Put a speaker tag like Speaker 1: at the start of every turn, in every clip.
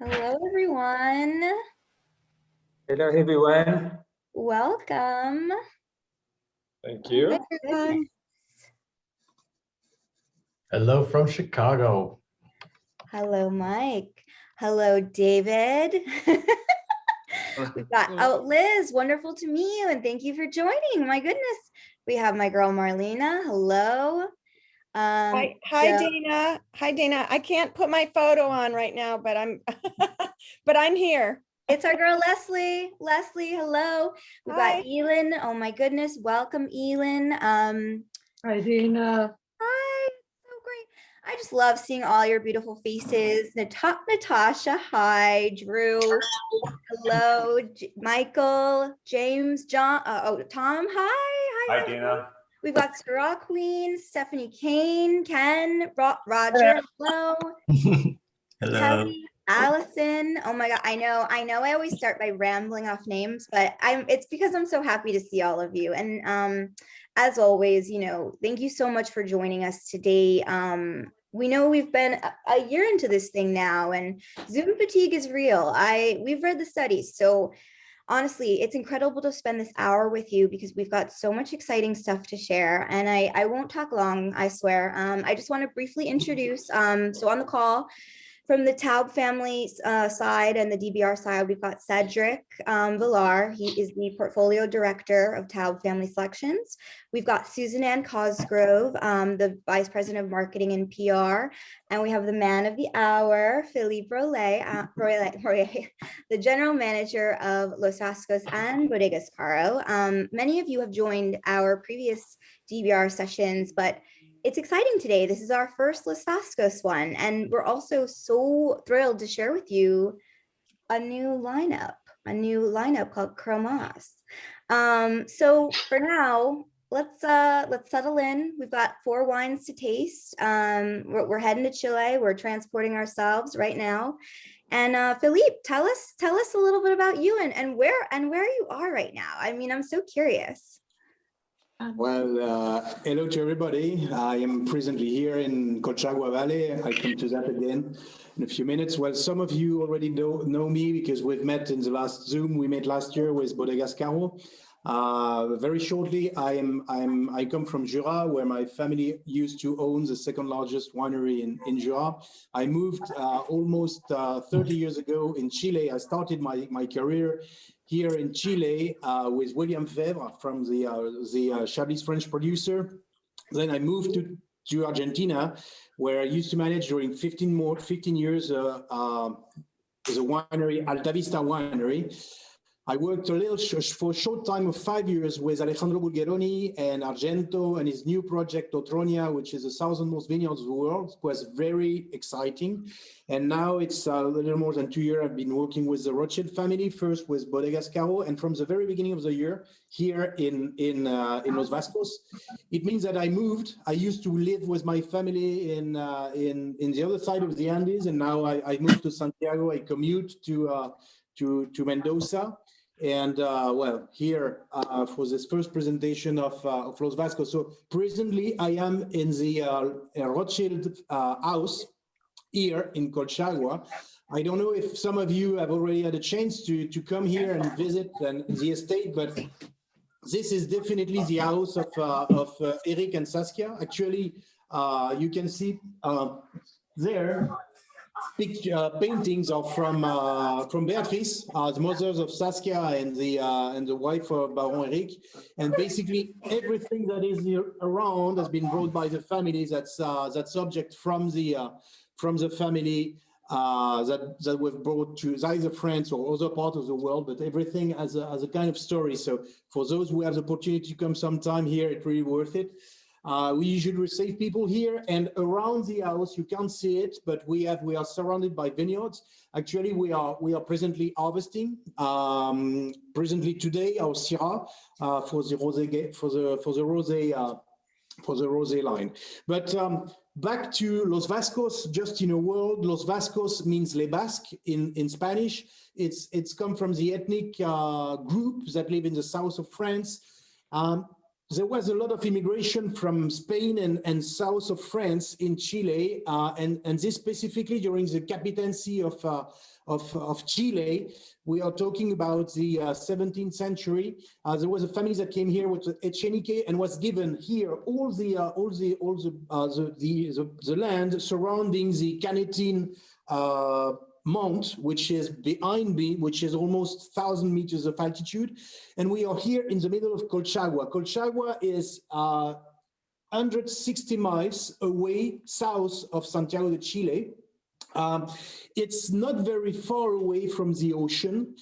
Speaker 1: Hello, everyone.
Speaker 2: Hello, everyone.
Speaker 1: Welcome.
Speaker 2: Thank you.
Speaker 1: Hi, everyone.
Speaker 3: Hello from Chicago.
Speaker 1: Hello, Mike. Hello, David. We've got Liz. Wonderful to meet you, and thank you for joining. My goodness. We have my girl Marlena. Hello.
Speaker 4: Hi, Dana. Hi, Dana. I can't put my photo on right now, but I'm here.
Speaker 1: It's our girl Leslie. Leslie, hello. We've
Speaker 4: Hi.
Speaker 1: got Elin. Oh my goodness. Welcome, Elin.
Speaker 5: Hi, Dina.
Speaker 1: Hi. So great. I just love seeing all your beautiful faces. Natasha, hi. Drew, hello. Michael, James, John, Tom, hi.
Speaker 6: Hi, Dina.
Speaker 1: We've got Sarah Queen, Stephanie Kane, Ken, Roger, hello.
Speaker 3: Hello.
Speaker 1: Kelly, Allison. Oh my God. I know I always start by rambling off names, but it's because I'm so happy to see all of you. And as always, thank you so much for joining us today. We know we've been a year into this thing now, and Zoom fatigue is real. We've read the studies. So honestly, it's incredible to spend this hour with you because we've got so much exciting stuff to share. And I won't talk long, I swear. I just want to briefly introduce, so on the call, from the Taub family side and the DBR side, we've got Cedric Villar. He is the portfolio director of Taub Family Selections. We've got Susan Ann Cosgrove, the vice president of marketing and PR. And we have the man of the hour, Philippe Royer, the general manager of Los Vascos and Bodegas Caro. Many of you have joined our previous DBR sessions, but it's exciting today. This is our first Los Vascos one, and we're also so thrilled to share with you a new lineup called Cromas. So for now, let's settle in. We've got 4 wines to taste. We're heading to Chile. We're transporting ourselves right now. And Philippe, tell us a little bit about you and where you are right now. I mean, I'm so curious.
Speaker 7: Well, hello to everybody. I am presently here in Colchagua Valley. I come to that again in a few minutes. Well, some of you already know me because we've met in the last Zoom we made last year with Bodegas Caro. Very shortly, I come from Jura, where my family used to own the second largest winery in Jura. I moved almost 30 years ago in Chile. I started my career here in Chile with William Febvre from the Chablis French producer. Then I moved to Argentina, where I used to manage during 15 years as a winery, Alta Vista Winery. I worked for a short time of 5 years with Alejandro Bulgheroni and Argento and his new project Otronia, which is the southernmost vineyards of the world. It was very exciting. And now it's a little more than 2 years I've been working with the Rothschild family, first with Bodegas Caro, and from the very beginning of the year here in Los Vascos. It means that I moved. I used to live with my family in the other side of the Andes, and now I moved to Santiago. I commute to Mendoza. And well, here for this first presentation of Los Vascos. So presently I am in the Rothschild house here in Colchagua. I don't know if some of you have already had a chance to come here and visit the estate, but this is definitely the house of Eric and Saskia. Actually, you can see there. Paintings are from Beatrice, the mothers of Saskia and the wife of Baron Eric, and basically everything that is around has been brought by the family. That's object from the family that we've brought to either France or other parts of the world, but everything has a kind of story. So for those who have the opportunity to come sometime here, it's really worth it. We usually receive people here and around the house. You can't see it, but we are surrounded by vineyards. Actually, we are presently harvesting. Presently today, our Syrah for the rosé line. But back to Los Vascos, just in a word, Los Vascos means Les Basques in Spanish. It's come from the ethnic group that live in the south of France. there was a lot of immigration from Spain and south of France in Chile, and this specifically during the captaincy of Chile. We are talking about the 17th century. There was a family that came here with Echenique and was given here all the land surrounding the Canetin Mount, which is behind me, which is almost 1,000 meters of altitude. And we are here in the middle of Colchagua. Colchagua is 160 miles away south of Santiago de Chile. It's not very far away from the ocean.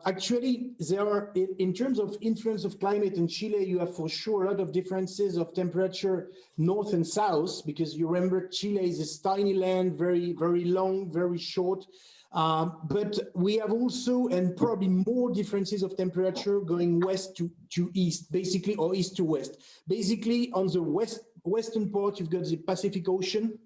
Speaker 7: Actually, there are, in terms of influence of climate in Chile, you have for sure a lot of differences of temperature north and south, because you remember Chile is this tiny land, very, very long, very short. But we have also, and probably more differences of temperature going west to east, basically, or east to west. Basically, on the western part, you've got the Pacific Ocean.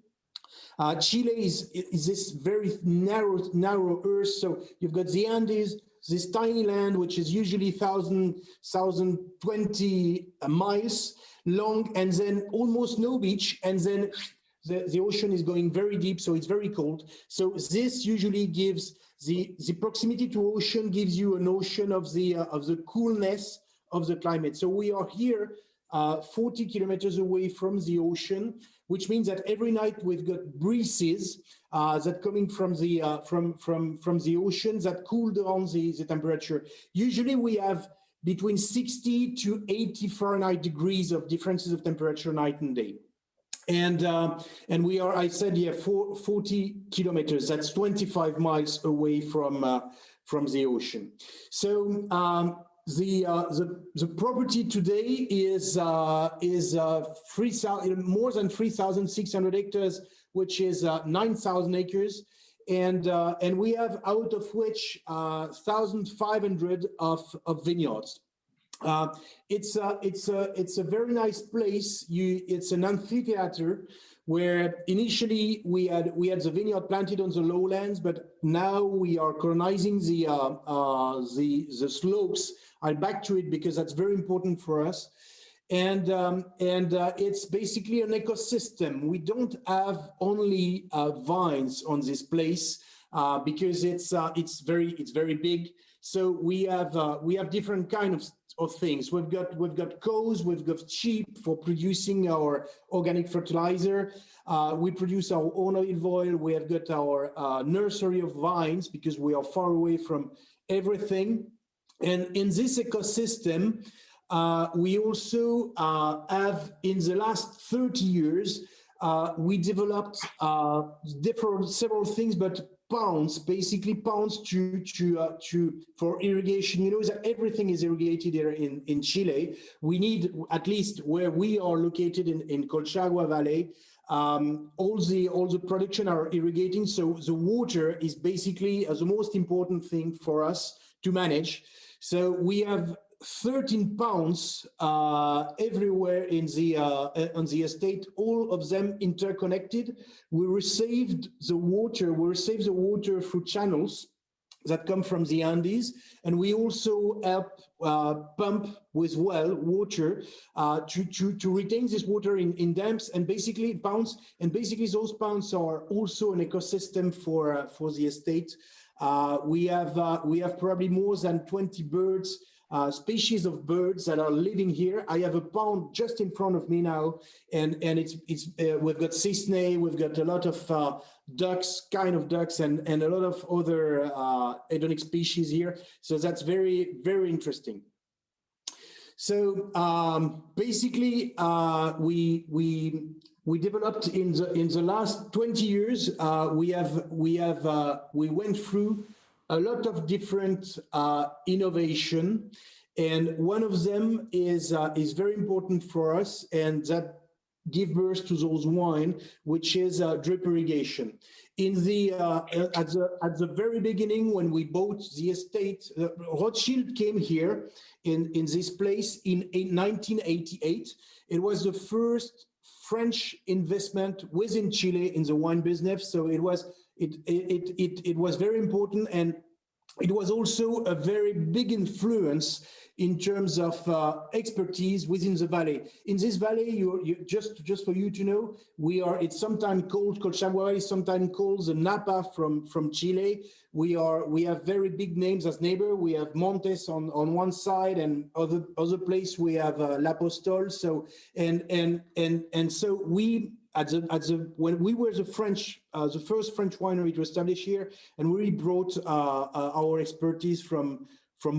Speaker 7: Chile is this very narrow earth, so you've got the Andes, this tiny land, which is usually 1,020 miles long, and then almost no beach, and then the ocean is going very deep, so it's very cold. So this usually gives the proximity to ocean gives you a notion of the coolness of the climate. So we are here 40 kilometers away from the ocean, which means that every night we've got breezes that coming from the ocean that cool down the temperature. Usually we have between 60 to 80 Fahrenheit degrees of differences of temperature night and day. And we are, I said, yeah, 40 kilometers. That's 25 miles away from the ocean. So the property today is more than 3,600 hectares, which is 9,000 acres, and we have out of which 1,500 of vineyards. It's a very nice place. It's an amphitheater where initially we had the vineyard planted on the lowlands, but now we are colonizing the slopes. I'll back to it because that's very important for us. And it's basically an ecosystem. We don't have only vines on this place because it's very big. So we have different kinds of things. We've got cows, we've got sheep for producing our organic fertilizer. We produce our own olive oil. We have got our nursery of vines because we are far away from everything. And in this ecosystem, we also have, in the last 30 years, we developed several things, but ponds, basically ponds for irrigation. You know that everything is irrigated here in Chile. We need, at least where we are located in Colchagua Valley, all the production are irrigating. So the water is basically the most important thing for us to manage. So we have 13 ponds everywhere on the estate, all of them interconnected. We received the water through channels that come from the Andes, and we also help pump with well water to retain this water in dams and basically ponds. And basically those ponds are also an ecosystem for the estate. We have probably more than 20 birds. Species of birds that are living here. I have a pond just in front of me now, and we've got cisne, we've got a lot of ducks, and a lot of other hedonic species here. So that's very, very interesting. So basically, we developed in the last 20 years. We went through a lot of different innovation, and one of them is very important for us, and that give birth to those wine, which is drip irrigation. In the at the very beginning, when we bought the estate, Rothschild came here in this place in 1988. It was the first French investment within Chile in the wine business, so it was very important. And it was also a very big influence in terms of expertise within the valley. In this valley, just for you to know, it's sometimes called Colchagua Valley, sometimes called the Napa from Chile. We have very big names as neighbor. We have Montes on one side, and other place we have L'Apostol. So and so we when we were the first French winery to establish here, and we brought our expertise from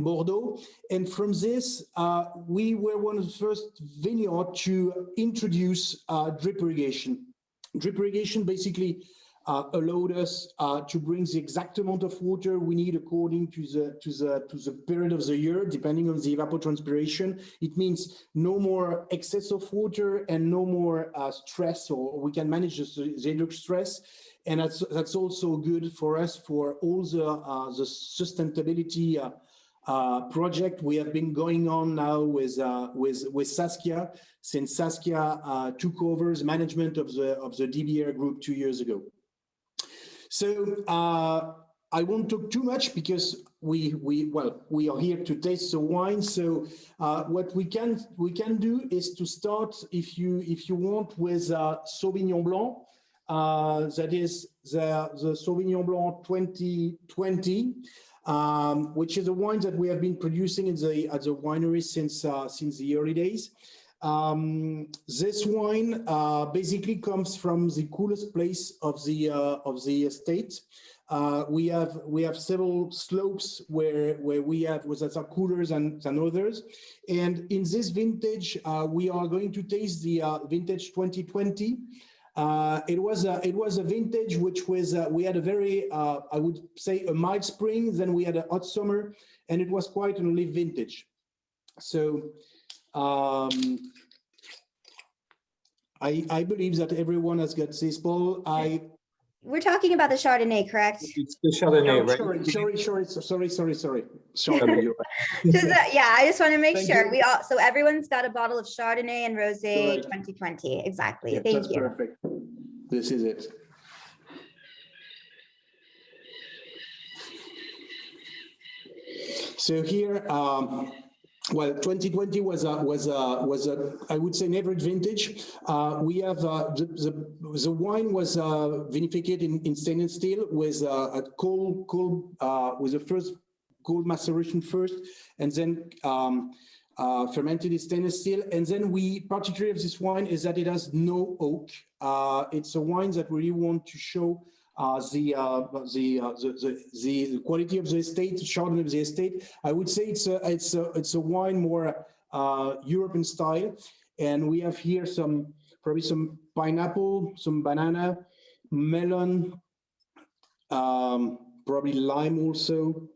Speaker 7: Bordeaux. And from this, we were one of the first vineyard to introduce drip irrigation. Drip irrigation basically allowed us to bring the exact amount of water we need according to the period of the year, depending on the evapotranspiration. It means no more excess of water and no more stress, or we can manage the hydric stress. And that's also good for us for all the sustainability project we have been going on now with Saskia, since Saskia took over the management of the DBR group 2 years ago. So I won't talk too much because we are here to taste the wine. So what we can do is to start, if you want, with Sauvignon Blanc. That is the Sauvignon Blanc 2020. Which is a wine that we have been producing at the winery since the early days. This wine basically comes from the coolest place of the estate. We have several slopes where we have that are cooler than others, and in this vintage we are going to taste the vintage 2020. It was a vintage which was we had a very I would say a mild spring, then we had a hot summer, and it was quite an olive vintage. So I believe that everyone has got this, Paul.
Speaker 1: We're talking about the Chardonnay, correct?
Speaker 2: It's the Chardonnay, right?
Speaker 7: Sorry.
Speaker 1: Yeah, I just want to make
Speaker 7: Thank
Speaker 1: sure
Speaker 7: you.
Speaker 1: so everyone's got a bottle of Chardonnay and Rosé
Speaker 7: Correct.
Speaker 1: 2020. Exactly.
Speaker 7: Yeah,
Speaker 1: Thank
Speaker 7: that's
Speaker 1: you.
Speaker 7: perfect. This is it. So here, well, 2020 was a I would say an average vintage. We have the wine was vinificated in stainless steel with a cold with the first cold maceration first, and then fermented in stainless steel. And then particularly of this wine is that it has no oak. It's a wine that really want to show the quality of the estate, Chardonnay of the estate. I would say it's a wine more European style, and we have here probably some pineapple, some banana, melon, probably lime also.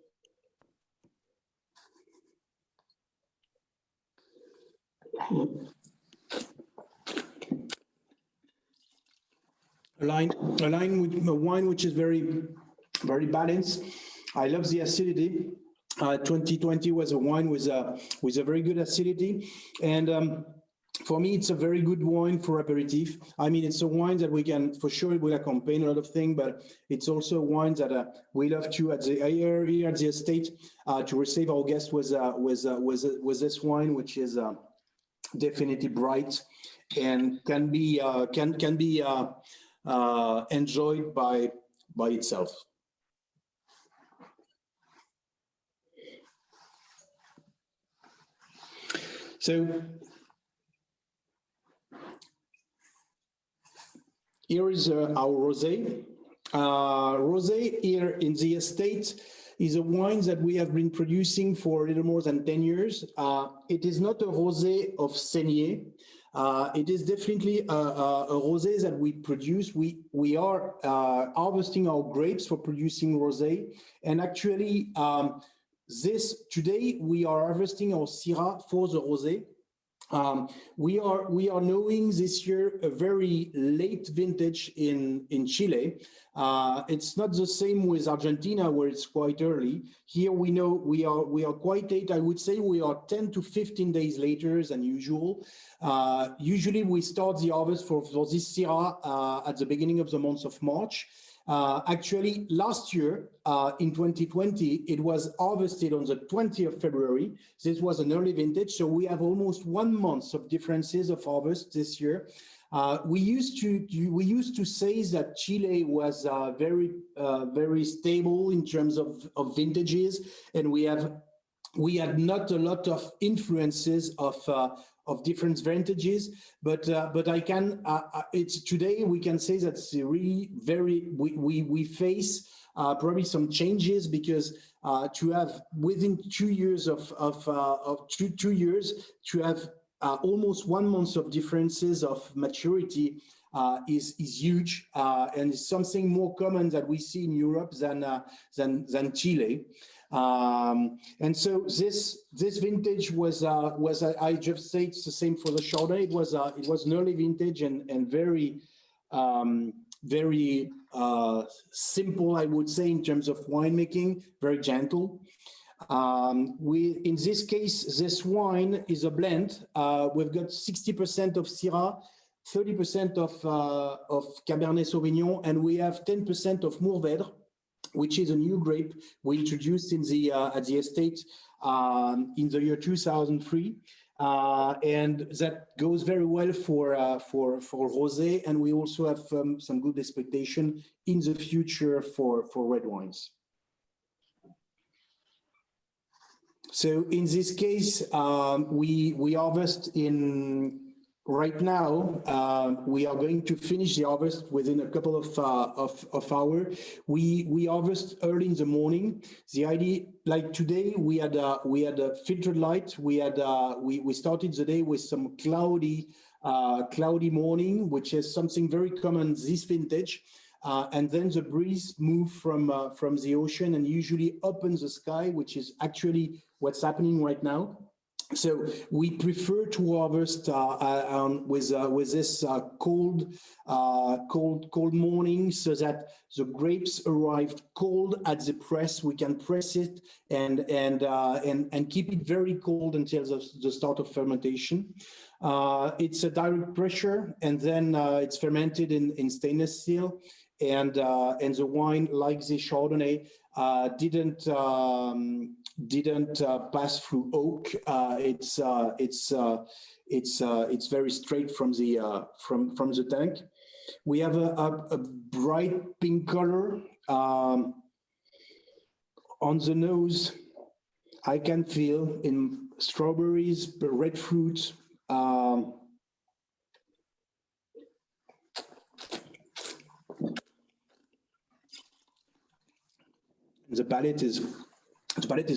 Speaker 7: A line with a wine which is very, very balanced. I love the acidity. 2020 was a wine with a very good acidity, and for me, it's a very good wine for aperitif. I mean, it's a wine that we can, for sure, it will accompany a lot of things, but it's also a wine that we love to here at the estate to receive our guests with this wine, which is definitely bright and can be enjoyed by itself. So here is our rosé. Rosé here in the estate is a wine that we have been producing for a little more than 10 years. It is not a rosé of Saignée. It is definitely a rosé that we produce. We are harvesting our grapes for producing rosé, and actually today we are harvesting our Syrah for the rosé. We are knowing this year a very late vintage in Chile. It's not the same with Argentina, where it's quite early. Here we know we are quite late. I would say we are 10 to 15 days later than usual. Usually we start the harvest for this Syrah at the beginning of the month of March. Actually, last year, in 2020, it was harvested on the 20th of February. This was an early vintage, so we have almost 1 month of differences of harvest this year. We used to say that Chile was very stable in terms of vintages, and we had not a lot of influences of different vintages, but I can it's today we can say that's really we face probably some changes, because to have within 2 years of 2 years to have almost 1 month of differences of maturity is huge, and it's something more common that we see in Europe than Chile. And so this vintage was I just say it's the same for the Chardonnay. It was an early vintage and very simple, I would say, in terms of winemaking, very gentle. In this case, this wine is a blend. We've got 60% of Syrah, 30% of Cabernet Sauvignon, and we have 10% of Mourvèdre, which is a new grape we introduced in at the estate in the year 2003, and that goes very well for rosé, and we also have some good expectation in the future for red wines. So in this case, we harvest right now. We are going to finish the harvest within a couple of hours. We harvest early in the morning. The idea, like today, we had a filtered light. We started the day with some cloudy morning, which is something very common this vintage. And then the breeze moved from the ocean and usually opens the sky, which is actually what's happening right now. So we prefer to harvest with this cold morning, so that the grapes arrived cold at the press. We can press it and keep it very cold until the start of fermentation. It's a direct pressure, and then it's fermented in stainless steel. And the wine, like the Chardonnay, didn't pass through oak. It's very straight from the tank. We have a bright pink color on the nose. I can feel in strawberries, red fruit. The palate is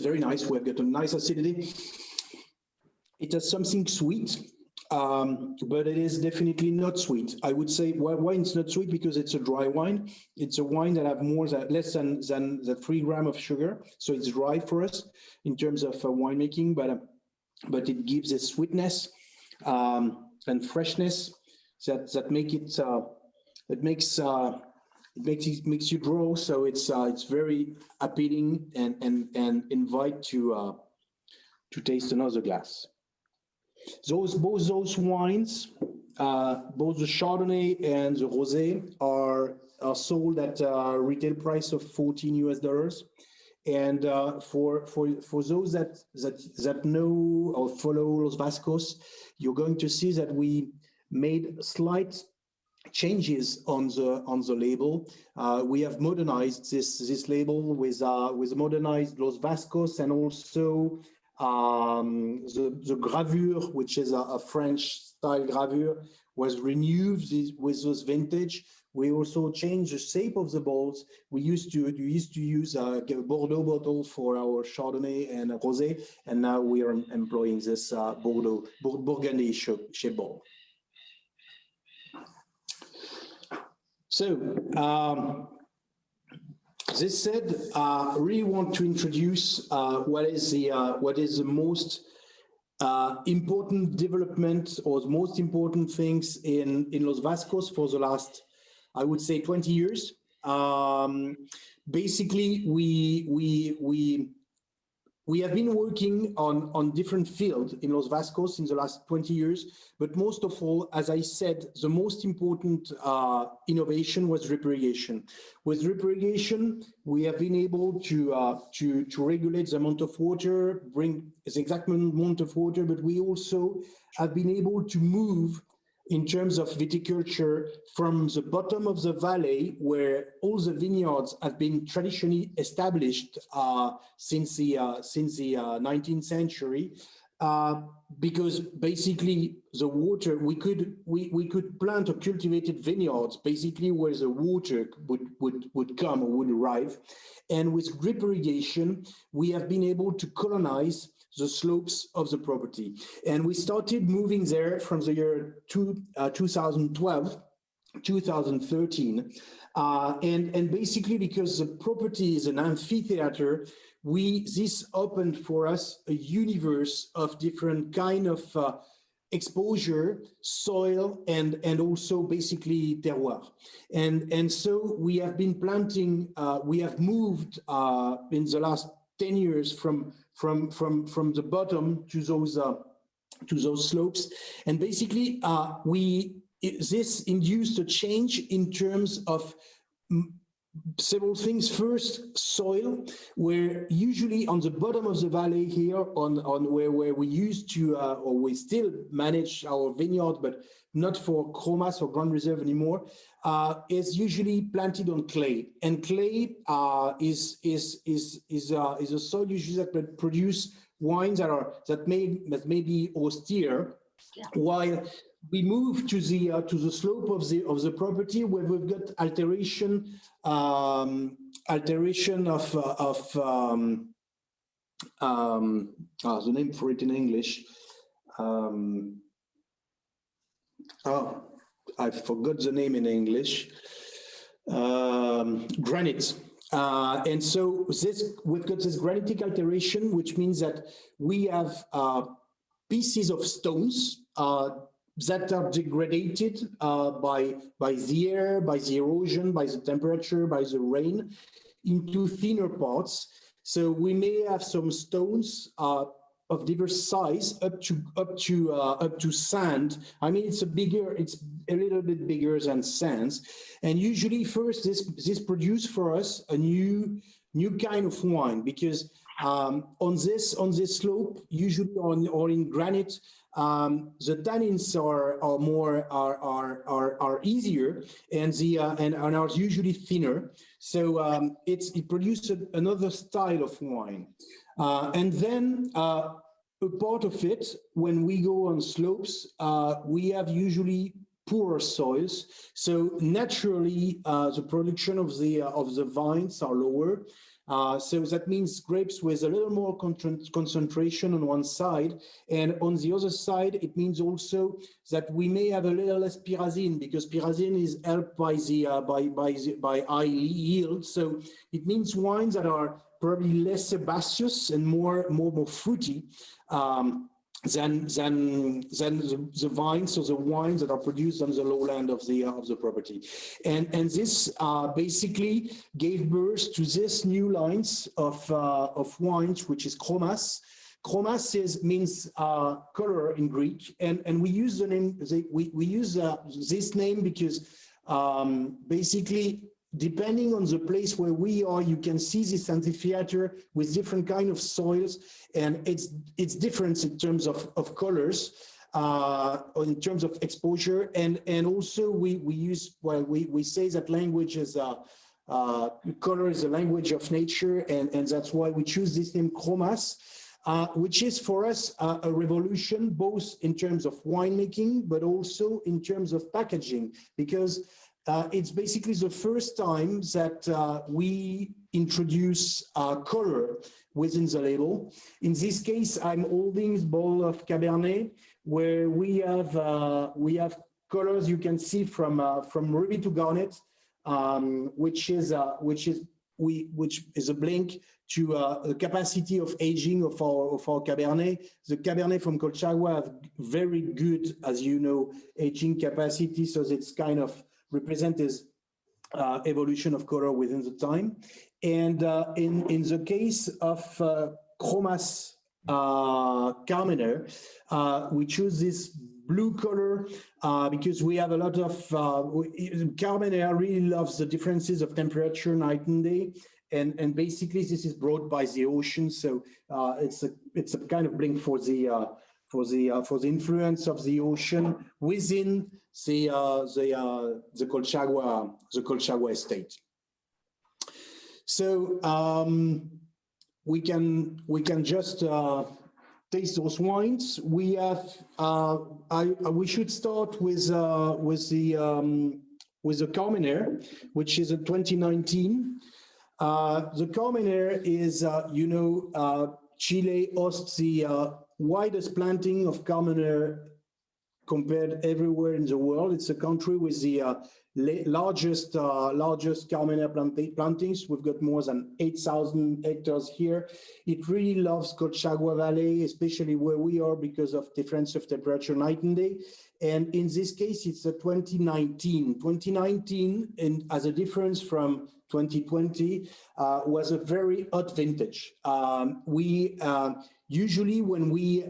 Speaker 7: very nice. We've got a nice acidity. It has something sweet, but it is definitely not sweet. I would say why it's not sweet, because it's a dry wine. It's a wine that have less than the 3 grams of sugar, so it's dry for us in terms of winemaking. But it gives a sweetness and freshness that makes you draw. So it's very appealing and invite to taste another glass. Both those wines, both the Chardonnay and the Rosé, are sold at a retail price of $14. And for those that know or follow Los Vascos, you're going to see that we made slight changes on the label. We have modernized this label with modernized Los Vascos, and also the gravure, which is a French style gravure, was renewed with this vintage. We also changed the shape of the bottles. We used to use a Bordeaux bottle for our Chardonnay and Rosé, and now we are employing this Burgundy shape bottle. So, this said, I really want to introduce what is the most important development, or the most important things in Los Vascos for the last, I would say, 20 years. Basically, we we have been working on different fields in Los Vascos in the last 20 years, but most of all, as I said, the most important innovation was drip irrigation. With drip irrigation, we have been able to regulate the amount of water, bring the exact amount of water, but we also have been able to move in terms of viticulture from the bottom of the valley, where all the vineyards have been traditionally established since the 19th century, because basically the water, we could plant or cultivated vineyards basically where the water would come or would arrive. And with drip irrigation, we have been able to colonize the slopes of the property. And we started moving there from the year 2012, 2013. And basically because the property is an amphitheater, this opened for us a universe of different kind of exposure, soil, and also basically terroir. And so we have been planting, we have moved in the last 10 years from the bottom to those slopes, and basically this induced a change in terms of several things. First, soil, where usually on the bottom of the valley here, on where we used to or we still manage our vineyard, but not for Cromas or Grand Reserve anymore, is usually planted on clay, and clay is a soil usually that produce wines that may be austere, while we move to the slope of the property where we've got alteration of the name for it in English. I forgot the name in English. Granite. And so we've got this granitic alteration, which means that we have pieces of stones that are degraded by the air, by the erosion, by the temperature, by the rain, into thinner parts. So we may have some stones of diverse size up to sand. I mean, it's a little bit bigger than sands. And usually first this produces for us a new kind of wine, because on this slope, usually or in granite, the tannins are easier and are usually thinner. So it produces another style of wine. And then a part of it, when we go on slopes, we have usually poorer soils. So naturally, the production of the vines are lower. So that means grapes with a little more concentration on one side, and on the other side, it means also that we may have a little less pyrazine, because pyrazine is helped by high yield. So it means wines that are probably less herbaceous and more fruity than the vines or the wines that are produced on the lowland of the property, and this basically gave birth to this new lines of wines, which is Cromas. Cromas means color in Greek, and we use the name. We use this name because basically, depending on the place where we are, you can see this amphitheater with different kind of soils, and it's different in terms of colors, in terms of exposure, and also we say that language is color is a language of nature, and that's why we choose this name Cromas, which is for us a revolution, both in terms of winemaking, but also in terms of packaging, because it's basically the first time that we introduce color within the label. In this case, I'm holding this bottle of Cabernet, where we have colors you can see from ruby to garnet, which is a link to the capacity of aging of our Cabernet. The Cabernet from Colchagua have very good, as you know, aging capacity, so it's kind of represent this evolution of color within the time. And in the case of Cromas Carmenere. We choose this blue color because we have a lot of Carmenere really loves the differences of temperature night and day, and basically this is brought by the ocean, so it's a kind of blend for the influence of the ocean within the Colchagua estate. So we can just taste those wines. We have we should start with the Carmenere, which is a 2019. The Carmenere is Chile hosts the widest planting of Carmenere compared everywhere in the world. It's a country with the largest Carmenere plantings. We've got more than 8,000 hectares here. It really loves Colchagua Valley, especially where we are, because of difference of temperature night and day. And in this case, it's a 2019. 2019, and as a difference from 2020, was a very hot vintage. We usually when we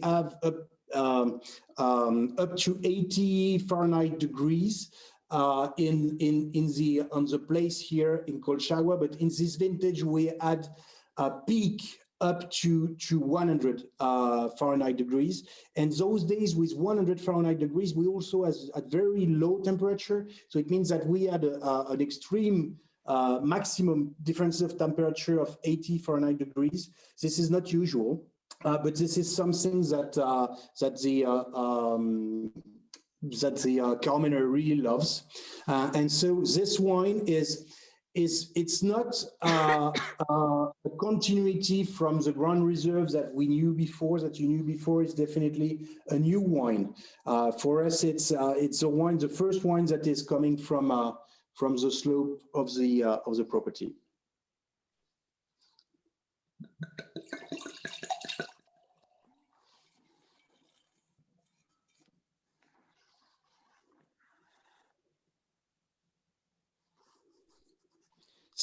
Speaker 7: have up to 80 Fahrenheit degrees on the place here in Colchagua, but in this vintage we had a peak up to 100 Fahrenheit degrees, and those days with 100 Fahrenheit degrees we also had a very low temperature, so it means that we had an extreme maximum difference of temperature of 80 Fahrenheit degrees. This is not usual. But this is something that the Carmenere really loves, and so this wine it's not a continuity from the Grand Reserve that we knew before. It's definitely a new wine. For us, it's a wine, the first wine that is coming from the slope of the property.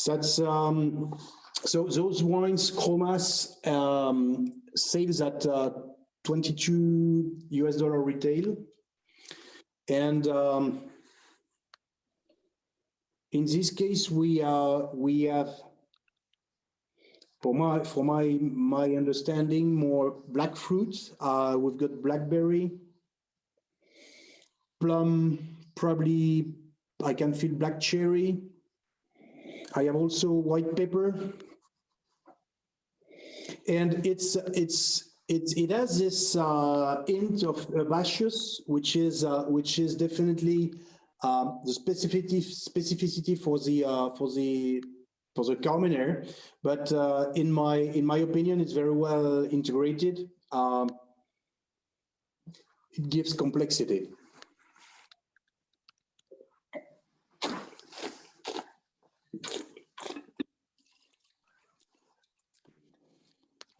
Speaker 7: That's so those wines, Cromas, sales at $22 retail, and in this case we have, for my understanding, more black fruits. We've got blackberry, plum, probably I can feel black cherry. I have also white pepper, and it has this hint of Vascos, which is definitely the specificity for the Carmenere, but in my opinion, it's very well integrated. It gives complexity.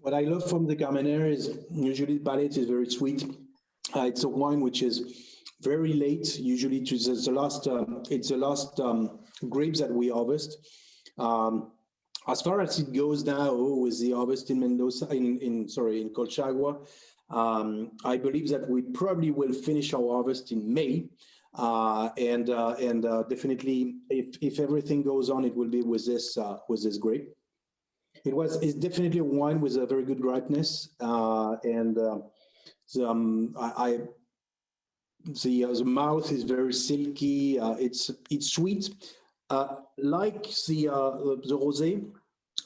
Speaker 7: What I love from the Carmenere is usually the palate is very sweet. It's a wine which is very late, usually to the last. It's the last grapes that we harvest. As far as it goes now with the harvest in Mendoza, in Colchagua, I believe that we probably will finish our harvest in May, and definitely, if everything goes on, it will be with this grape. It's definitely a wine with a very good ripeness, and the mouth is very silky. It's sweet, like the rosé.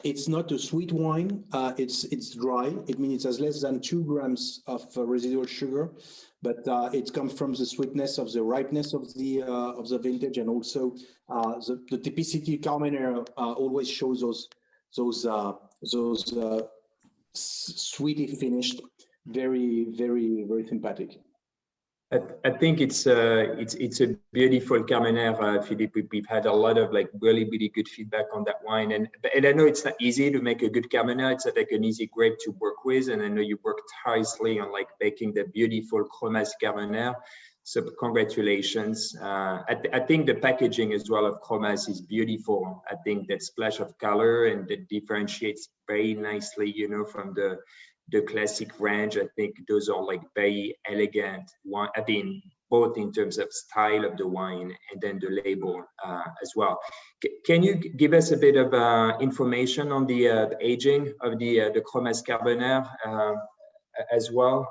Speaker 7: It's not a sweet wine. It's dry. It means it has less than 2 grams of residual sugar, but it comes from the sweetness of the ripeness of the vintage, and also the typicity. Carmenere always shows those sweetly finished, very, very, very sympathetic.
Speaker 2: I think it's a beautiful Carmenere, Philippe. We've had a lot of really, really good feedback on that wine, and I know it's not easy to make a good Carmenere. It's not like an easy grape to work with, and I know you work tirelessly on making the beautiful Cromas Carmenere. So congratulations. I think the packaging as well of Cromas is beautiful. I think that splash of color and that differentiates very nicely, you know, from the classic range. I think those are like very elegant. I mean, both in terms of style of the wine and then the label as well. Can you give us a bit of information on the aging of the Cromas Cabernet as well?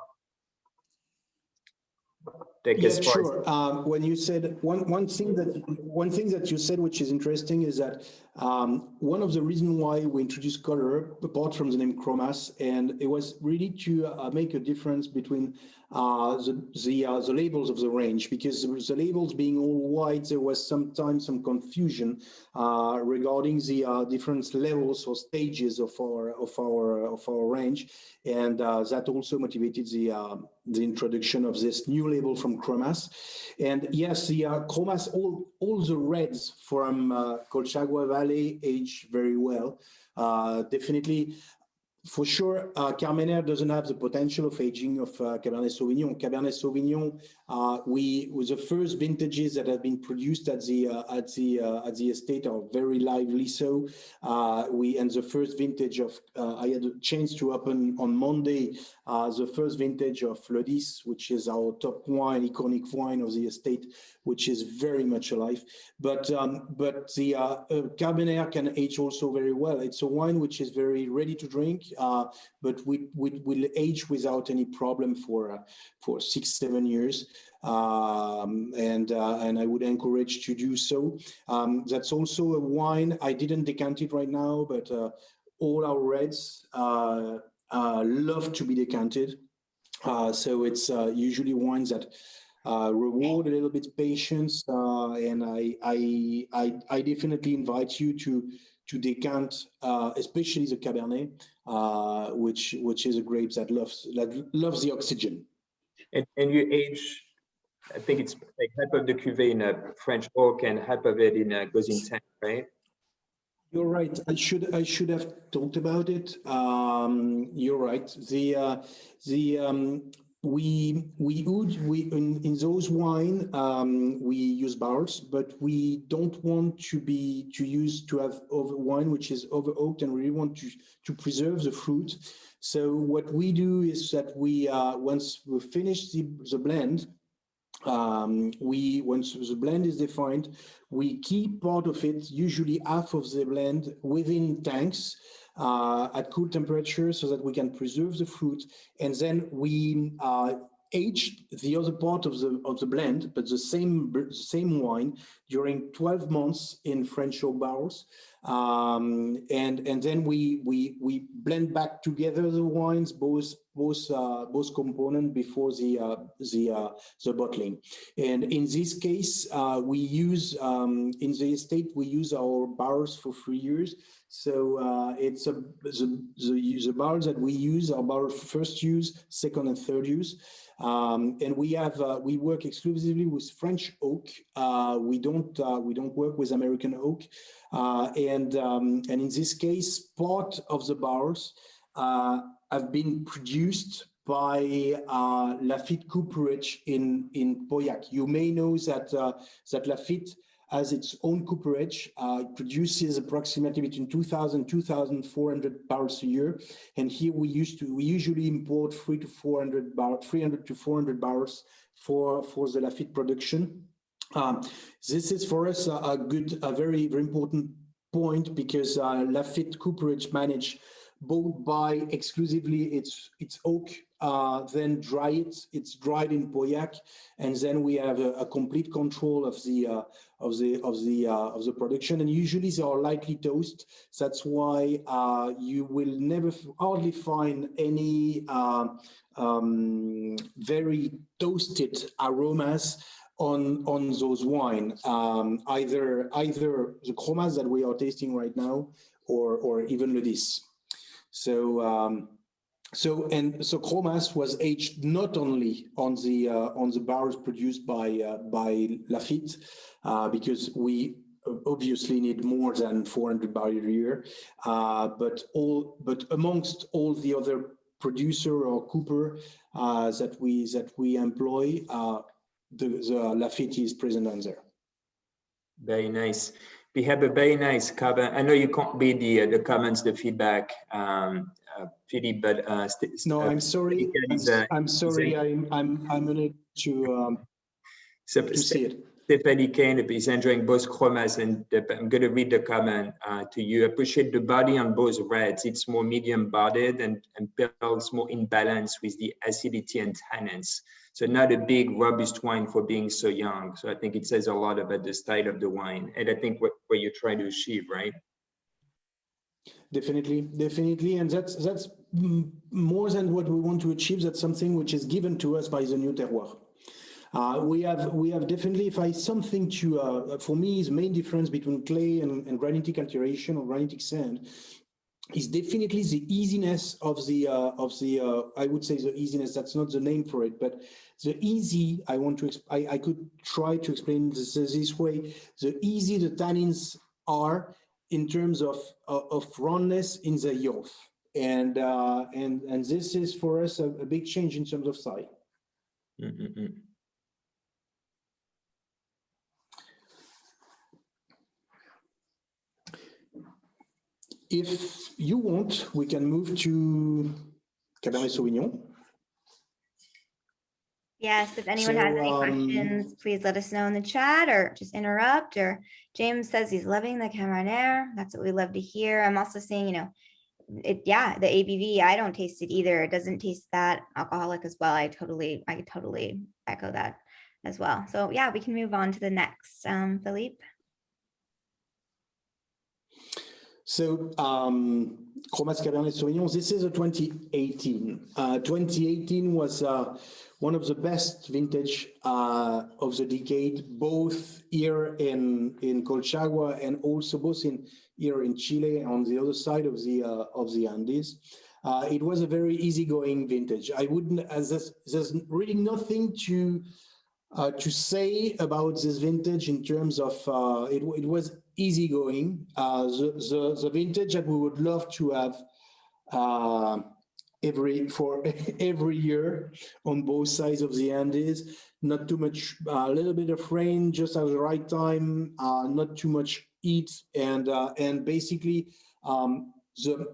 Speaker 7: Yeah, sure. When you said one thing that you said, which is interesting, is that one of the reasons why we introduced color, apart from the name Cromas, and it was really to make a difference between the labels of the range, because the labels being all white, there was sometimes some confusion regarding the different levels or stages of our range, and that also motivated the introduction of this new label from Cromas. And yes, the Cromas, all the reds from Colchagua Valley age very well. Definitely, for sure, Carmenère doesn't have the potential of aging of Cabernet Sauvignon. Cabernet Sauvignon, with the first vintages that have been produced at the estate are very lively. So and the first vintage of I had a chance to open on Monday the first vintage of Le 10, which is our top wine, iconic wine of the estate, which is very much alive. But the Carmenère can age also very well. It's a wine which is very ready to drink, but will age without any problem for 6-7 years. And I would encourage to do so. That's also a wine. I didn't decant it right now, but all our reds love to be decanted. So it's usually wines that reward a little bit patience, and I definitely invite you to decant, especially the Cabernet, which is a grape that loves the oxygen.
Speaker 2: And you age, I think it's like half of the cuvee in a French oak and half of it in a goes in tank, right?
Speaker 7: You're right. I should have talked about it. You're right. In those wine we use barrels, but we don't want to have over wine which is over oaked, and we really want to preserve the fruit. So what we do is that we once we finish the blend, once the blend is defined, we keep part of it, usually half of the blend, within tanks at cool temperature, so that we can preserve the fruit, and then we age the other part of the blend, but the same wine, during 12 months in French oak barrels, and then we blend back together the wines, both components, before the bottling. And in this case, we use in the estate we use our barrels for 3 years. So it's the barrels that we use are barrels for first use, second and third use. And we work exclusively with French oak. We don't work with American oak. And in this case, part of the barrels have been produced by Lafite Cooperage in Pauillac. You may know that Lafite has its own cooperage. It produces approximately between 2,000 and 2,400 barrels a year. And here we usually import 300 to 400 barrels for the Lafite production. This is for us a very, very important point, because Lafite Cooperage manage both by exclusively its oak, then dry it. It's dried in Pauillac, and then we have a complete control of the production. And usually they are lightly toasted. That's why you will hardly find any very toasted aromas on those wine. Either the Cromas that we are tasting right now, or even Le 10. So Cromas was aged not only on the barrels produced by Lafite, because we obviously need more than 400 barrels a year, but amongst all the other producer or cooper that we employ, Lafitte is present on there.
Speaker 2: Very nice. We have a very nice comment. I know you can't read the comments, the feedback, Philippe, but
Speaker 7: no, I'm sorry. I'm sorry. I'm unable to see it.
Speaker 2: Stephanie Kane is enjoying both Cromas, and I'm going to read the comment to you. Appreciate the body on both reds. It's more medium bodied and pearls more in balance with the acidity and tannins. So not a big robust wine for being so young. So I think it says a lot about the style of the wine, and I think what you're trying to achieve, right?
Speaker 7: Definitely, and that's more than what we want to achieve. That's something which is given to us by the new terroir. We have definitely, if I something to, for me, the main difference between clay and granitic alteration or granitic sand is definitely the easiness of the I would say the easiness, that's not the name for it, but the easy, I could try to explain this way, the easy the tannins are in terms of roundness in the youth. And this is for us a big change in terms of size.
Speaker 2: Mm-hmm.
Speaker 7: If you want, we can move to Cabernet Sauvignon.
Speaker 1: Yes, if anyone has any questions, please let us know in the chat or just interrupt. Or James says he's loving the Cabernet. That's what we love to hear. I'm also saying, you know, the ABV, I don't taste it either. It doesn't taste that alcoholic as well. I totally echo that as well. So yeah, we can move on to the next, Philippe.
Speaker 7: So Cromas Cabernet Sauvignon, this is a 2018. 2018 was one of the best vintage of the decade, both here in Colchagua and also both here in Chile on the other side of the Andes. It was a very easygoing vintage. I wouldn't, there's really nothing to say about this vintage in terms of it was easygoing. The vintage that we would love to have every year on both sides of the Andes. Not too much, a little bit of rain just at the right time, not too much heat, and basically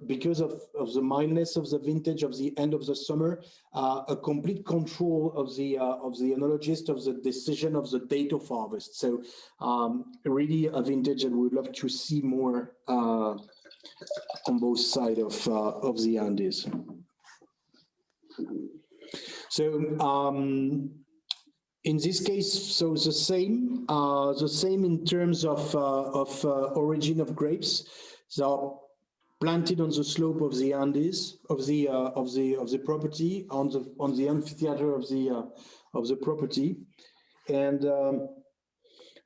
Speaker 7: because of the mildness of the vintage of the end of the summer, a complete control of the enologist of the decision of the date of harvest. So really a vintage that we would love to see more on both sides of the Andes. So in this case, so the same in terms of origin of grapes. So planted on the slope of the Andes of the property on the amphitheater of the property, and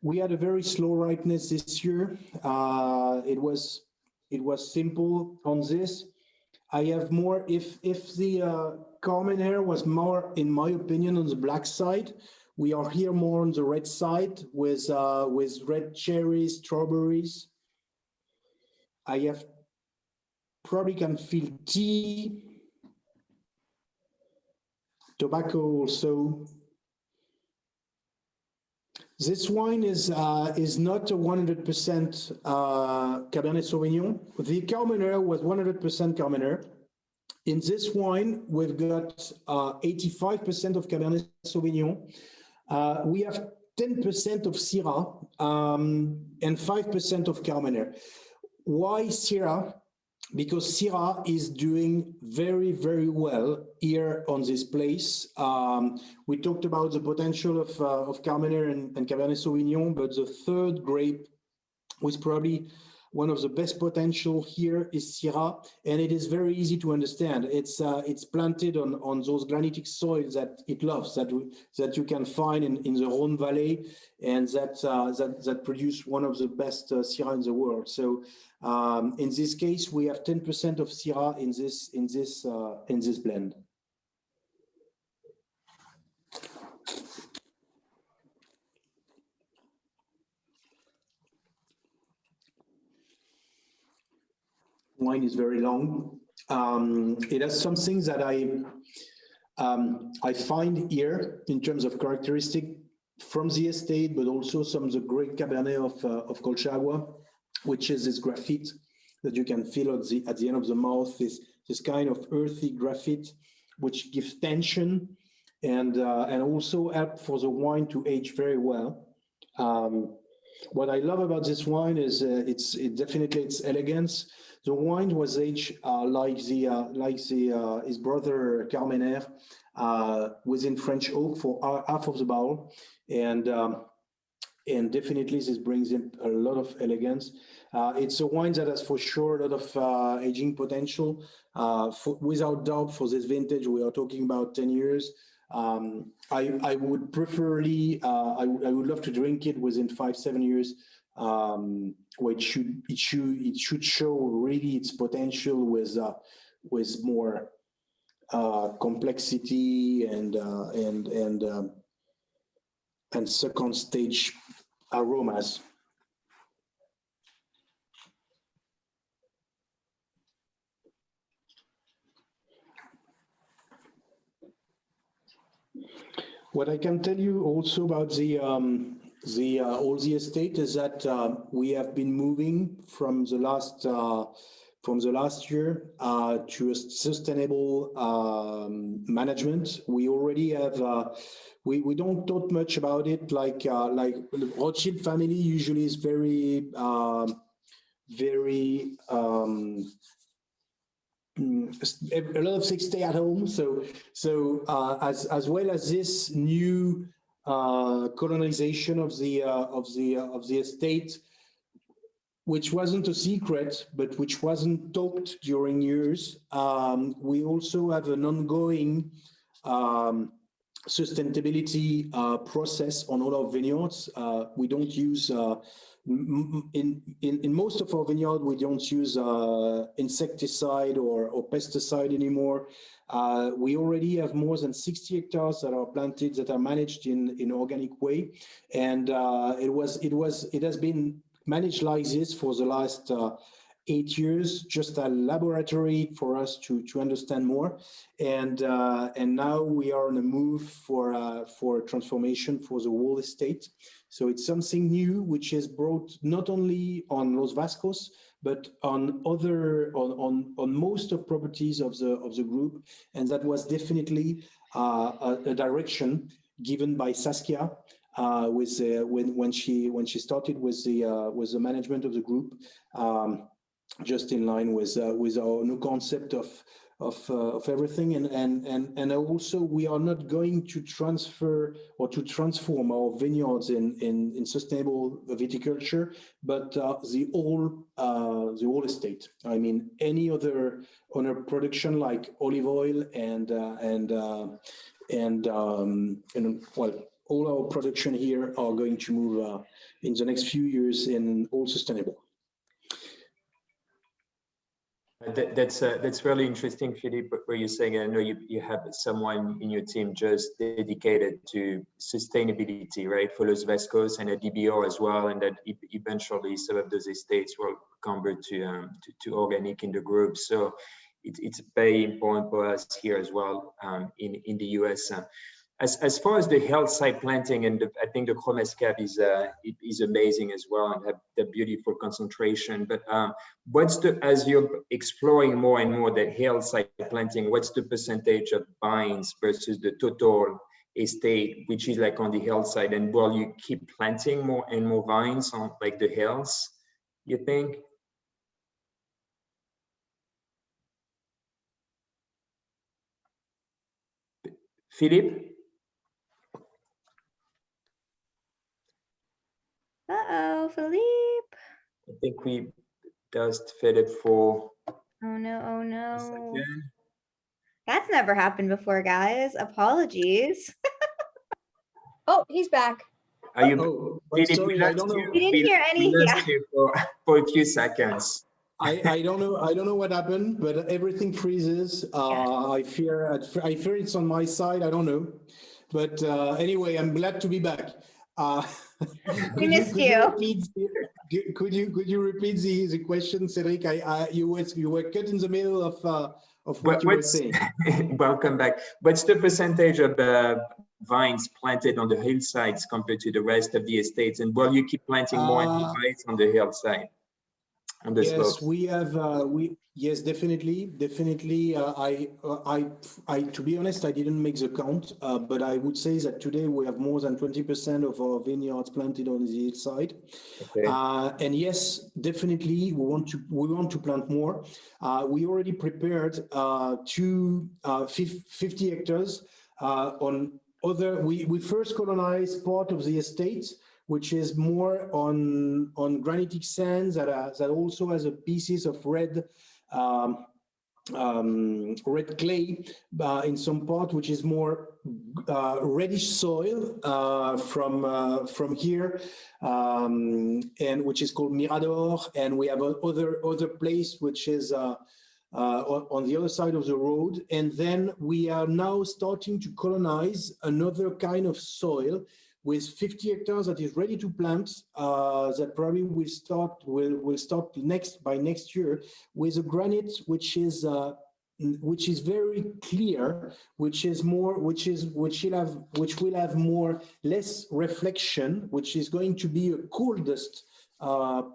Speaker 7: we had a very slow ripeness this year. It was simple on this. I have more if the Carmenere was more, in my opinion, on the black side. We are here more on the red side with red cherries, strawberries. I have probably can feel tea, tobacco also. This wine is not a 100% Cabernet Sauvignon. The Carmenere was 100% Carmenere. In this wine, we've got 85% of Cabernet Sauvignon. We have 10% of Syrah and 5% of Carmenere. Why Syrah? Because Syrah is doing very, very well here on this place. We talked about the potential of Carmenere and Cabernet Sauvignon, but the third grape with probably one of the best potential here is Syrah, and it is very easy to understand. It's planted on those granitic soils that it loves, that you can find in the Rhone Valley, and that produce one of the best Syrah in the world. So in this case, we have 10% of Syrah in this blend. Wine is very long. It has some things that I find here in terms of characteristic from the estate, but also some of the great Cabernet of Colchagua, which is this graphite that you can feel at the end of the mouth, this kind of earthy graphite, which gives tension and also help for the wine to age very well. What I love about this wine is definitely its elegance. The wine was aged like his brother Carmenère within French oak for half of the barrel, and definitely this brings in a lot of elegance. It's a wine that has for sure a lot of aging potential. Without doubt, for this vintage, we are talking about 10 years. I would preferably, I would love to drink it within 5-7 years, where it should show really its potential with more complexity and second stage aromas. What I can tell you also about the Olsey estate is that we have been moving from the last year to a sustainable management. We already have. We don't talk much about it. Like the Rothschild family usually is very a lot of things stay at home. So as well as this new colonization of the estate, which wasn't a secret, but which wasn't talked during years, we also have an ongoing sustainability process on all our vineyards. We don't use in most of our vineyard, we don't use insecticide or pesticide anymore. We already have more than 60 hectares that are planted, that are managed in organic way, and it has been managed like this for the last 8 years, just a laboratory for us to understand more, and now we are on a move for transformation for the whole estate. So it's something new which is brought not only on Los Vascos, but on most of properties of the group, and that was definitely a direction given by Saskia when she started with the management of the group. Just in line with our new concept of everything, and also we are not going to transfer or to transform our vineyards in sustainable viticulture, but the whole estate. I mean, any other production like olive oil and well, all our production here are going to move in the next few years in all sustainable.
Speaker 2: That's really interesting, Philippe, where you're saying, I know you have someone in your team just dedicated to sustainability, right, for Los Vascos and a DBO as well, and that eventually some of those estates will convert to organic in the group. So it's very important for us here as well in the US. As far as the hillside planting, and I think the Cromas cab is amazing as well, and have the beautiful concentration. But as you're exploring more and more the hillside planting, what's the percentage of vines versus the total estate, which is like on the hillside? And will you keep planting more and more vines on like the hills, you think? Philippe?
Speaker 1: Uh-oh, Philippe.
Speaker 2: I think we just faded for.
Speaker 1: Oh no. That's never happened before, guys. Apologies.
Speaker 5: Oh, he's back.
Speaker 2: Are you?
Speaker 7: Sorry, I don't know.
Speaker 1: We didn't hear anything.
Speaker 2: For a few seconds.
Speaker 7: I don't know what happened, but everything freezes. I fear it's on my side. I don't know, but anyway, I'm glad to be back.
Speaker 1: We missed you.
Speaker 7: Could you repeat the question, Cedric? You were cut in the middle of what you were saying.
Speaker 2: Welcome back. What's the percentage of vines planted on the hillsides compared to the rest of the estates? And will you keep planting more vines on the hillside? On the slopes?
Speaker 7: We have. Yes, definitely. I to be honest, I didn't make the count, but I would say that today we have more than 20% of our vineyards planted on the hillside.
Speaker 2: Okay.
Speaker 7: And yes, definitely, we want to plant more. We already prepared 50 hectares on other. We first colonized part of the estate, which is more on granitic sands that also has a pieces of red clay in some part, which is more reddish soil from here, and which is called Mirador. And we have other place which is on the other side of the road. And then we are now starting to colonize another kind of soil with 50 hectares that is ready to plant, that probably will start by next year, with a granite which is very clear, which will have less reflection, which is going to be a coldest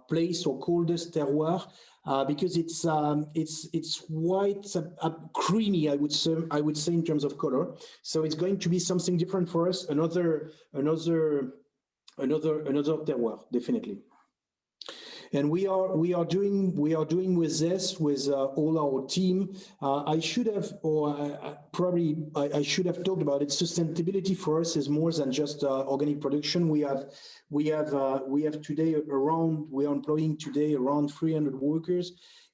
Speaker 7: place or coldest terroir, because it's white, creamy, I would say in terms of color. So it's going to be something different for us, another terroir, definitely. And we are doing with this with all our team. I should have talked about it. Sustainability for us is more than just organic production. We are employing today around 300 workers,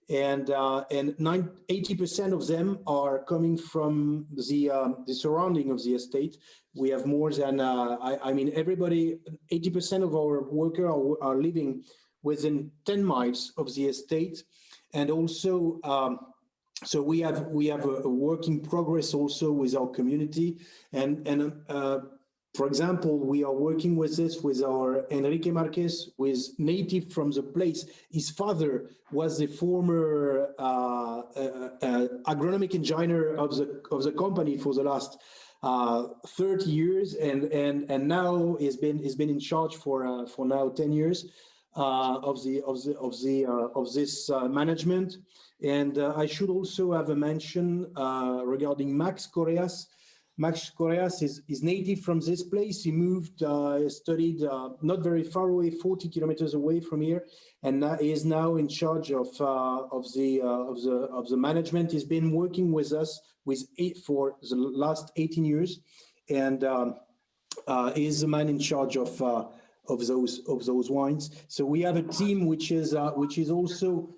Speaker 7: and 80% of them are coming from the surrounding of the estate. We have more than everybody. 80% of our workers are living within 10 miles of the estate, and also so we have a work in progress also with our community, and for example, we are working with our Enrique Marquez, who is native from the place. His father was the former agronomic engineer of the company for the last 30 years, and now he's been in charge for now 10 years. Of this management. And I should also have a mention regarding Max Correas. Max Correas is native from this place. He moved, studied not very far away, 40 kilometers away from here, and he is now in charge of the management. He's been working with us for the last 18 years, and he is the man in charge of those wines. So we have a team which is also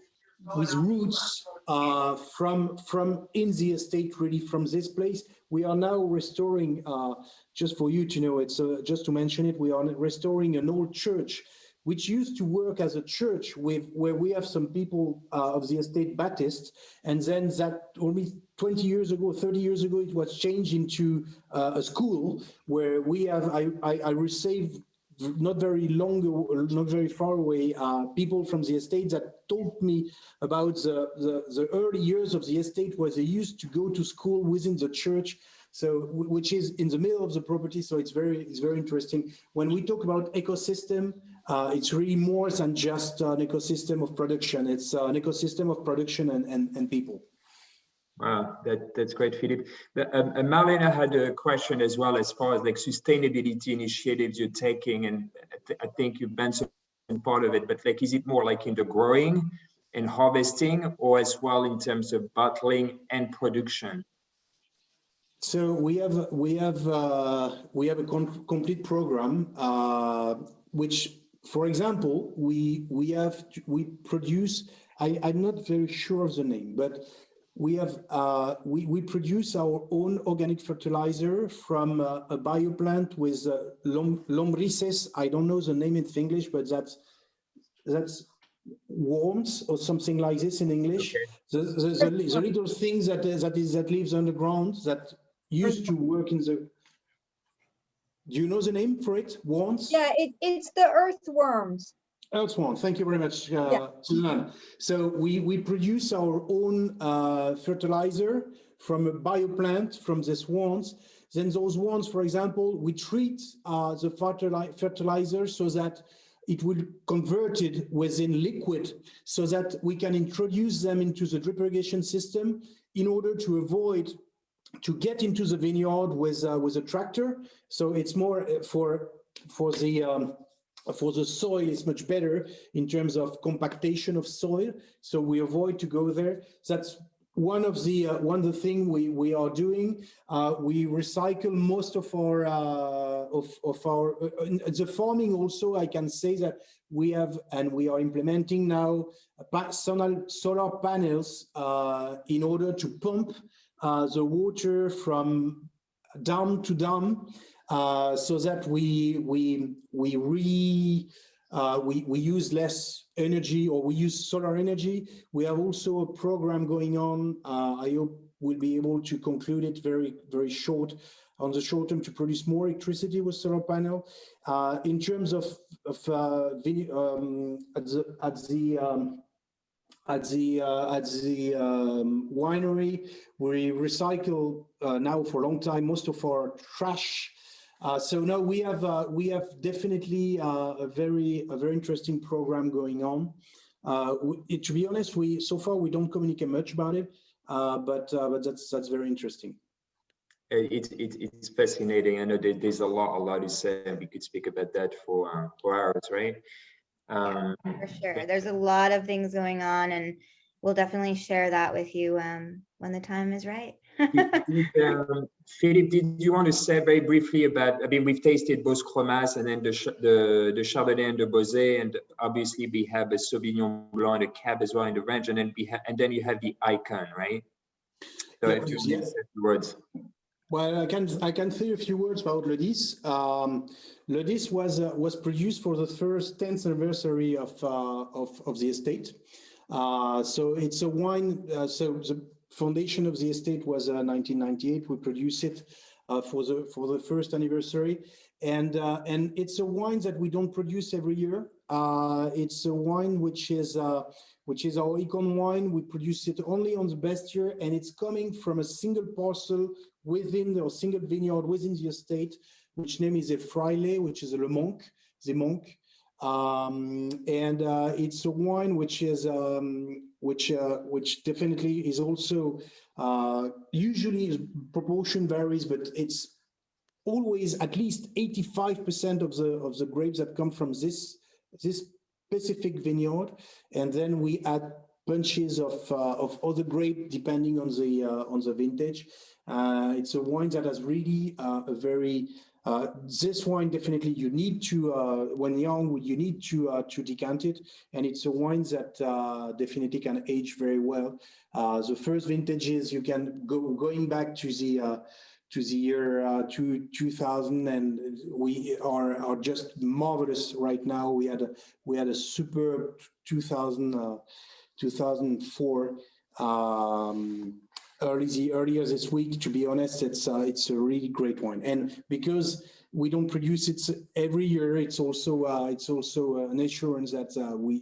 Speaker 7: with roots from in the estate, really from this place. We are now restoring, just for you to know, it's just to mention it, we are restoring an old church which used to work as a church where we have some people of the estate Baptists, and then that only 20 years ago, 30 years ago, it was changed into a school where we have, I received not very far away, people from the estate that told me about the early years of the estate, where they used to go to school within the church, so which is in the middle of the property. So it's very interesting. When we talk about ecosystem, it's really more than just an ecosystem of production. It's an ecosystem of production and people.
Speaker 2: Wow, that's great, Philippe. Marlena had a question as well, as far as like sustainability initiatives you're taking, and I think you've mentioned part of it, but like, is it more like in the growing and harvesting, or as well in terms of bottling and production?
Speaker 7: So we have a complete program, which, for example, we produce. I'm not very sure of the name, but we produce our own organic fertilizer from a bioplant with lombrices. I don't know the name in English, but that's worms or something like this in English. Okay. The little things that lives underground that used to work in the. Do you know the name for it? Worms?
Speaker 5: Yeah, it's the earthworms.
Speaker 7: Earthworm. Thank you very much,
Speaker 5: Yeah.
Speaker 7: Suzanne. So we produce our own fertilizer from a bioplant from these worms. Then those worms, for example, we treat the fertilizer so that it will convert it within liquid so that we can introduce them into the drip irrigation system in order to avoid to get into the vineyard with a tractor. So it's more for the soil is much better in terms of compactation of soil. So we avoid to go there. That's one of the thing we are doing. We recycle most of our the farming. Also, I can say that we have and we are implementing now solar panels in order to pump the water from dam to dam, so that we use less energy, or we use solar energy. We have also a program going on. I hope we'll be able to conclude it very short on the short term to produce more electricity with solar panel. In terms of at the winery, we recycle now for a long time most of our trash. So now we have definitely a very interesting program going on. To be honest, so far we don't communicate much about it, but that's very interesting.
Speaker 2: It's fascinating. I know there's a lot to say. We could speak about that for hours, right?
Speaker 1: For sure. There's a lot of things going on, and we'll definitely share that with you when the time is right.
Speaker 2: Philippe, did you want to say very briefly about, I mean, we've tasted both Cromas and then the Chardonnay and the Bosé, and obviously we have a Sauvignon Blanc and a Cab as well in the range, and then you have the Icon, right? So if you want to say a few words.
Speaker 7: Well, I can say a few words about Le 10. Le 10 was produced for the first 10th anniversary of the estate. So it's a wine. So the foundation of the estate was 1998. We produced it for the first anniversary, and it's a wine that we don't produce every year. It's a wine which is our Icon wine. We produce it only on the best year, and it's coming from a single parcel within or single vineyard within the estate, which name is a Fraile, which is a Le Monk, the Monk. And it's a wine which is which definitely is also usually proportion varies, but it's always at least 85% of the grapes that come from this specific vineyard, and then we add bunches of other grape depending on the vintage. It's a wine that has really a very this wine definitely you need to when young you need to decant it, and it's a wine that definitely can age very well. The first vintages you can going back to the year 2000, and we are just marvelous right now. We had a superb 2004 earlier this week. To be honest, it's a really great wine, and because we don't produce it every year, it's also an assurance that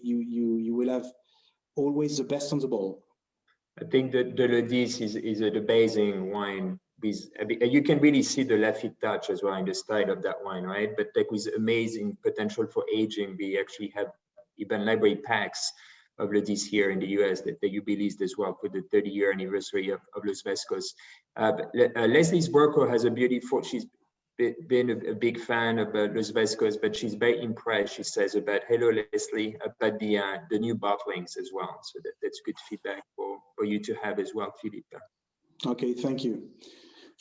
Speaker 7: you will have always the best on the ball.
Speaker 2: I think that the Le 10 is an amazing wine. You can really see the Lafite touch as well in the style of that wine, right? But like with amazing potential for aging, we actually have even library packs of Le 10 here in the US that you released as well for the 30-year anniversary of Los Vascos. Leslie's Worko has a beautiful, she's been a big fan of Los Vascos, but she's very impressed, she says, about, hello Leslie, about the new bottlings as well. So that's good feedback for you to have as well, Philippe.
Speaker 7: Okay, thank you.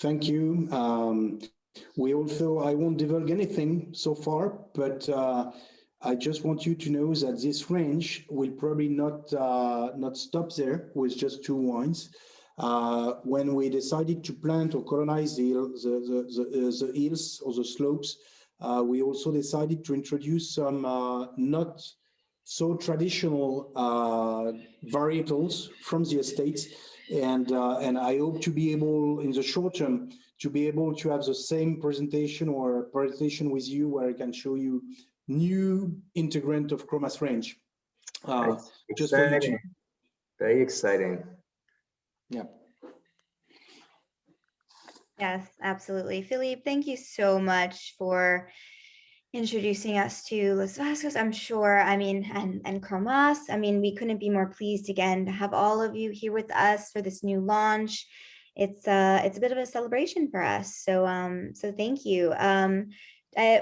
Speaker 7: Thank you. We also, I won't divulge anything so far, but I just want you to know that this range will probably not stop there with just two wines. When we decided to plant or colonize the hills or the slopes, we also decided to introduce some not so traditional varietals from the estates, and I hope to be able in the short term to be able to have the same presentation or a presentation with you where I can show you new integrant of Cromas range. Just for you to,
Speaker 2: very exciting.
Speaker 7: yeah.
Speaker 1: Yes, absolutely. Philippe, thank you so much for introducing us to Los Vascos. I'm sure, I mean, and Cromas. I mean, we couldn't be more pleased again to have all of you here with us for this new launch. It's a bit of a celebration for us. So so thank you.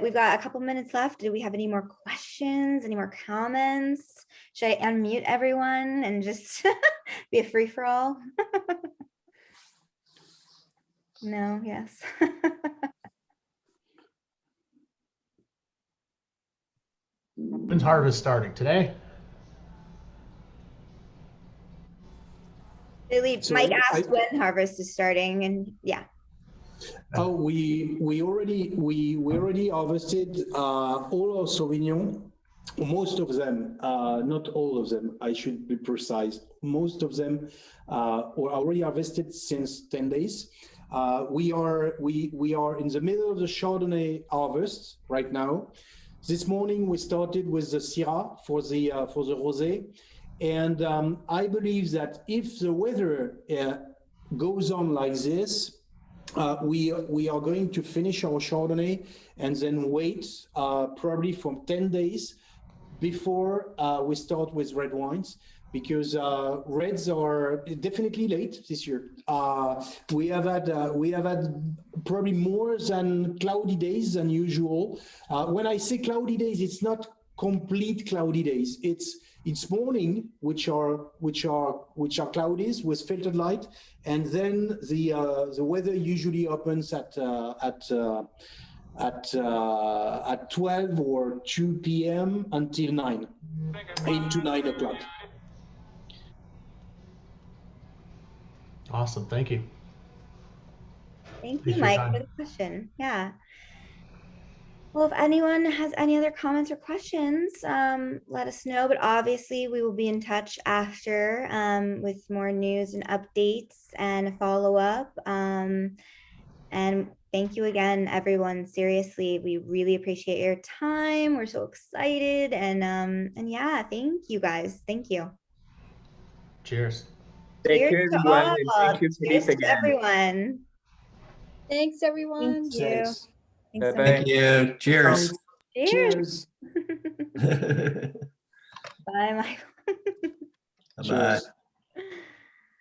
Speaker 1: We've got a couple minutes left. Do we have any more questions, any more comments? Should I unmute everyone and just be a free-for-all? No, yes.
Speaker 3: When's harvest starting? Today?
Speaker 1: Philippe,
Speaker 7: So
Speaker 1: Mike asked when harvest is starting, and yeah.
Speaker 7: Oh, we already harvested all our Sauvignon, most of them, not all of them. I should be precise. Most of them were already harvested since 10 days. We are in the middle of the Chardonnay harvest right now. This morning we started with the Syrah for the rosé, and I believe that if the weather goes on like this, we are going to finish our Chardonnay and then wait probably for 10 days before we start with red wines, because reds are definitely late this year. We have had probably more than cloudy days than usual. When I say cloudy days, it's not complete cloudy days. It's morning which are cloudy with filtered light, and then the weather usually opens at 12 or 2 p.m. until 8 to 9 o'clock.
Speaker 3: Awesome. Thank you.
Speaker 1: Thank you, Mike, for the question. Yeah. Well, if anyone has any other comments or questions, let us know. But obviously, we will be in touch after with more news and updates and a follow-up. And thank you again, everyone. Seriously, we really appreciate your time. We're so excited, and yeah, thank you guys. Thank you.
Speaker 3: Cheers.
Speaker 2: Thank you, everyone, and thank you,
Speaker 1: Cheers
Speaker 2: Philippe,
Speaker 1: to
Speaker 2: again.
Speaker 1: everone.
Speaker 5: Thanks, everyone.
Speaker 1: Thank you.
Speaker 7: Thanks.
Speaker 1: Thanks so
Speaker 2: Bye-bye.
Speaker 1: much.
Speaker 6: Thank you. Cheers.
Speaker 1: Cheers.
Speaker 7: Cheers.
Speaker 1: Bye, Michael.
Speaker 6: Bye-bye.
Speaker 7: Cheers.